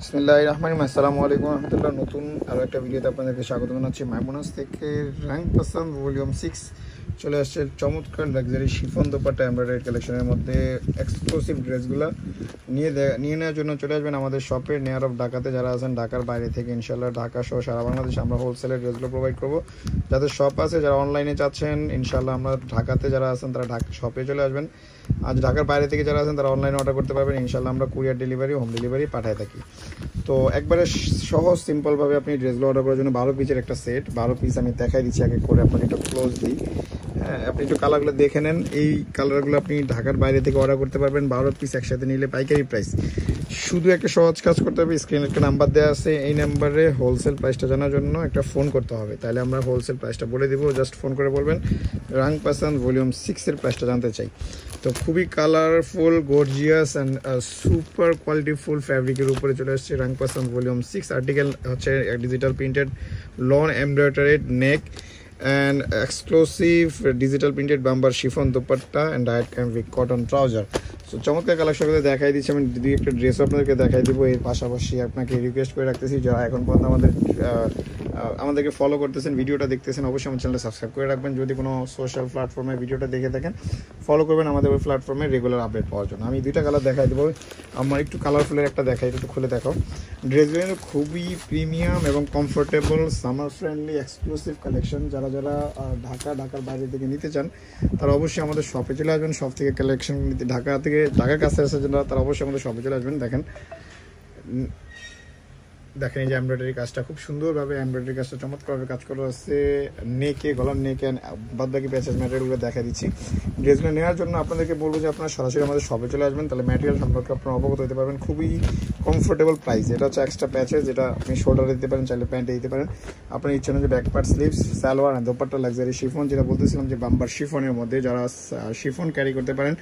বিসমিল্লাহির রহমানির রহিম। আসসালামু আলাইকুম রহমতুল্লাহ। নতুন আরও একটা ভিডিওতে আপনাদেরকে স্বাগত জানাচ্ছি। মাইমুনাস থেকে র‍্যাঙ্ক পছন্দ ভলিউম 6 চলে আসছে। চমৎকার লাক্সারি শিফন দোপাট্টা এমব্রয়ডারি কালেকশনের মধ্যে এক্সক্লুসিভ ড্রেসগুলো নিয়ে নেওয়ার জন্য চলে আসবেন আমাদের শপে নেয়ার অফ ঢাকাতে। যারা আছেন ঢাকার বাইরে থেকে ইনশাল্লাহ ঢাকা সহ সারা বাংলাদেশে আমরা হোলসেলের ড্রেসগুলো প্রোভাইড করবো। যাদের শপ আছে, যারা অনলাইনে চাচ্ছেন ইনশাল্লাহ আমরা ঢাকাতে যারা আছেন তারা শপে চলে আসবেন। আজ ঢাকার বাইরে থেকে যারা আছেন তারা অনলাইনে অর্ডার করতে পারবেন। ইনশাল্লাহ আমরা কুরিয়ার ডেলিভারি, হোম ডেলিভারি পাঠায় থাকি। তো একবারে সহজ সিম্পলভাবে আপনি ড্রেসগুলো অর্ডার করার জন্য 12 পিসের একটা সেট, 12 পিস আমি দেখাই দিচ্ছি আগে করে, আপনাকে একটু ক্লোজ দিই। হ্যাঁ, আপনি একটু কালারগুলো দেখে নেন। এই কালারগুলো আপনি ঢাকার বাইরে থেকে অর্ডার করতে পারবেন 12 পিস একসাথে নিলে পাইকারি প্রাইস। শুধু একটা সহজ কাজ করতে হবে, স্ক্রিনে একটা নাম্বার দেওয়া আছে, এই নাম্বারে হোলসেল প্রাইসটা জানার জন্য একটা ফোন করতে হবে, তাহলে আমরা হোলসেল প্রাইসটা বলে দিব। জাস্ট ফোন করে বলবেন র‍্যাঙ্ক পছন্দ ভলিউম 6 প্রাইসটা জানতে চাই। তো খুবই colourful, gorgeous and super qualityful ফ্যাব্রিকের উপরে চলে আসছে র‍্যাঙ্ক পছন্দ ভলিউম 6। আর্টিকেল হচ্ছে digital printed lawn embroidered neck and exclusive digital printed bumper chiffon dupatta and diet cambric cotton trouser. So চমৎকার কালেকশনগুলো দেখাই দিচ্ছি। আমি দুই একটা ড্রেসও আপনাদেরকে দেখাই দিব। এর পাশাপাশি আপনাকে রিকোয়েস্ট করে রাখতেছি, যারা এখন পর্যন্ত আমাদেরকে ফলো করতেছেন, ভিডিওটা দেখতেছেন, অবশ্যই আমার চ্যানেলটা সাবস্ক্রাইব করে রাখবেন। যদি কোনো সোশ্যাল প্ল্যাটফর্মে ভিডিওটা দেখে থাকেন, ফলো করবেন আমাদের ওই প্ল্যাটফর্মে রেগুলার আপডেট পাওয়ার জন্য। আমি দুইটা কালার দেখাই দেবো। আমার একটু কালারফুলের একটা দেখাই, একটু খুলে দেখাও। ড্রেসগুলো খুবই প্রিমিয়াম এবং comfortable, summer friendly exclusive collection. যারা ঢাকার বাইরে থেকে নিতে চান তারা অবশ্যই আমাদের শপে চলে আসবেন। শপ থেকে কালেকশন নিতে ঢাকার কাছে আসে যারা, তারা অবশ্যই আমাদের শপে চলে আসবেন। দেখেন এই যে এমব্রয়ডারি কাজটা, খুব সুন্দরভাবে এমব্রয়ডারি কাজটা চমৎকারভাবে কাজ করা আছে নেকে, গলার নেকে, বাদ বাকি প্যাচেস ম্যাটেরিয়ালগুলো দেখা দিচ্ছি। ড্রেসগুলো নেওয়ার জন্য আপনাদেরকে বলবো যে আপনারা সরাসরি আমাদের শপে চলে আসবেন, তাহলে ম্যাটেরিয়াল সম্পর্কে আপনারা অবগত হতে পারবেন। খুবই কমফোর্টেবল প্রাইস। এটা হচ্ছে এক্সট্রা প্যাচেস, যেটা আপনি শোল্ডারে দিতে পারেন, চাইলে প্যান্টে দিতে পারেন। আপনার ইচ্ছা অনুযায়ী ব্যাক পার্ট, স্লিভস, সালোয়ার আর দোপাট্টা লাক্সারি শিফন, যেটা বলতেছিলাম যে বাম্বার শিফনের মধ্যে যারা শিফন ক্যারি করতে পারেন।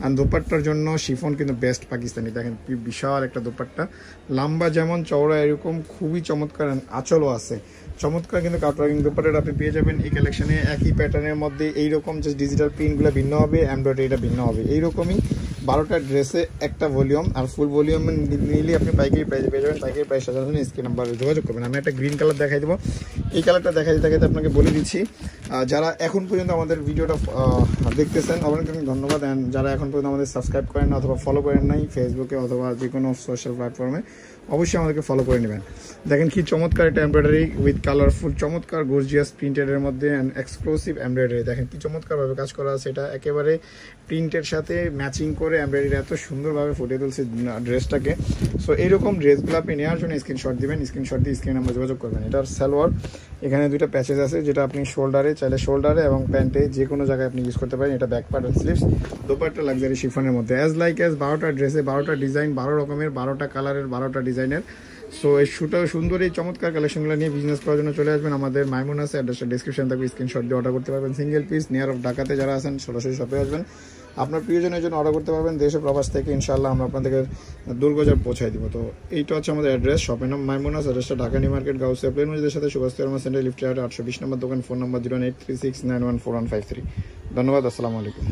আর দোপাট্টার জন্য শিফন কিন্তু বেস্ট পাকিস্তানি। দেখেন কি বিশাল একটা দোপাট্টা, লম্বা যেমন চওড়া এরকম, খুবই চমৎকার আঁচলও আছে। চমৎকার কিন্তু কাটওয়ার্কিং দোপাট্টা আপনি পেয়ে যাবেন এই কালেকশনে। একই প্যাটার্নের মধ্যে এইরকম জাস্ট ডিজিটাল প্রিন্টগুলো ভিন্ন হবে, এমব্রয়ডারিটা ভিন্ন হবে। এইরকমই 12টা ড্রেসে একটা ভলিউম, আর ফুল ভলিউম নিলে আপনি পাইকারি প্রাইসে পেয়ে যাবেন। পাইকারি প্রাইসটা জন্য স্ক্রিন নাম্বারে যোগাযোগ করবেন। আমি একটা গ্রিন কালার দেখাই দেবো। এই কালারটা দেখাইতে আপনাকে বলে দিচ্ছি, যারা এখন পর্যন্ত আমাদের ভিডিওটা দেখতেছেন অনেক ধন্যবাদ। অ্যান্ড যারা এখন পর্যন্ত আমাদের সাবস্ক্রাইব করেন না অথবা ফলো করেন নাই ফেসবুকে অথবা যে কোনো সোশ্যাল প্ল্যাটফর্মে, অবশ্যই আমাদেরকে ফলো করে নেবেন। দেখেন কি চমৎকার একটা এমব্রয়ডারি উইথ কালারফুল, চমৎকার গর্জিয়াস প্রিন্টেডের মধ্যে অ্যান্ড এক্সক্লুসিভ এমব্রয়ডারি। দেখেন কি চমৎকারভাবে কাজ করা আছে। এটা একেবারে প্রিন্টের সাথে ম্যাচিং করে এমব্রয়ডারি এত সুন্দরভাবে ফুটিয়ে তুলছে ড্রেসটাকে। সো এইরকম ড্রেসগুলো আপনি নেওয়ার জন্য স্ক্রিনশট দিবেন, স্ক্রিনশট দিয়ে স্ক্রিনে আমরা যোগাযোগ করবেন। এটার সালোয়ার, এখানে দুইটা প্যাচেস আছে, যেটা আপনি চাইলে শোল্ডারে এবং প্যান্টে যে কোনো জায়গায় আপনি ইউজ করতে পারেন। এটা back part and sleeves, dupatta luxury শিফনের মধ্যে। অ্যাজ 12টা ড্রেসে 12টা ডিজাইন, 12 রকমের, 12টা কালারের, 12টা ডিজাইনের। সো এই সুন্দর এই চমৎকার কালেকশনগুলো নিয়ে বিজনেস করার জন্য চলে আসবেন আমাদের মাইমুনাস। অ্যাড্রেসটা ডিসক্রিপশন থাকবে, স্ক্রিনশট দিয়ে অর্ডার করতে পারবেন। সিঙ্গেল পিস নিয়ার অফ ঢাকাতে যারা আছেন সরাসরি শপে আসবেন, আপনার প্রিয়জনের জন্য অর্ডার করতে পারবেন। দেশ ও প্রবাস থেকে ইনশাআল্লাহ আমরা আপনাদেরকে দুর্গজার পৌঁছায় দিব। তো এইটা হচ্ছে আমাদের অ্যাড্রেস, শপের নাম মাইমুনাস। অ্যাড্রেসটা ঢাকা নিউ মার্কেট, গাউসিয়া প্লেন মসজিদের সাথে সুভাষ সেন্টার, লিফট 820 নম্বর দোকান। Phone number 08369145153। ধন্যবাদ, আসসালামু আলাইকুম।